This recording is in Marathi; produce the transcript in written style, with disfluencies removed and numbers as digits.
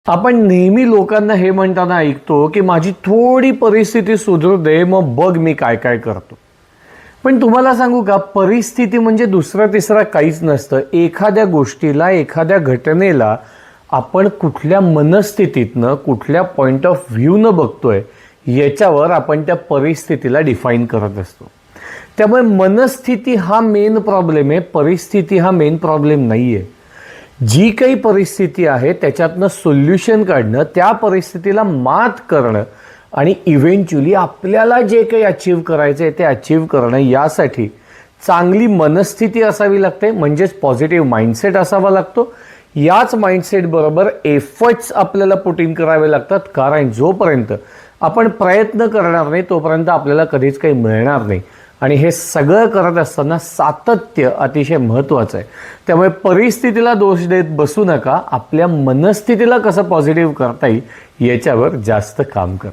आपण नेहमी लोकांना हे म्हणताना ऐकतो की माझी थोडी परिस्थिती सुधरू दे, मग बघ मी काय काय करतो. पण तुम्हाला सांगू का, परिस्थिती म्हणजे दुसरं तिसरं काहीच नसतं. एखाद्या गोष्टीला, एखाद्या घटनेला आपण कुठल्या मनस्थितीतनं, कुठल्या पॉइंट ऑफ व्ह्यूनं बघतोय याच्यावर आपण त्या परिस्थितीला डिफाईन करत असतो. त्यामुळे मनस्थिती हा मेन प्रॉब्लेम आहे, परिस्थिती हा मेन प्रॉब्लेम नाही आहे. जी काही परिस्थिती आहे त्याच्यातनं सोल्युशन काढणं, त्या परिस्थितीला मात करणं आणि इव्हेंच्युअली आपल्याला जे काही अचीव करायचं आहे ते अचीव करणं, यासाठी चांगली मनस्थिती असावी लागते, म्हणजेच पॉझिटिव्ह माइंडसेट असावा लागतो. याच माइंडसेट बरोबर एफर्ट्स आपल्याला पुट इन करावे लागतात, कारण जोपर्यंत आपण प्रयत्न करणार नाही तोपर्यंत आपल्याला कधीच काही मिळणार नाही. आणि हे सगळं करत असताना सातत्य अतिशय महत्त्वाचं आहे. त्यामुळे परिस्थितीला दोष देत बसू नका, आपल्या मनस्थितीला कसं पॉझिटिव्ह करता येईल याच्यावर जास्त काम करा.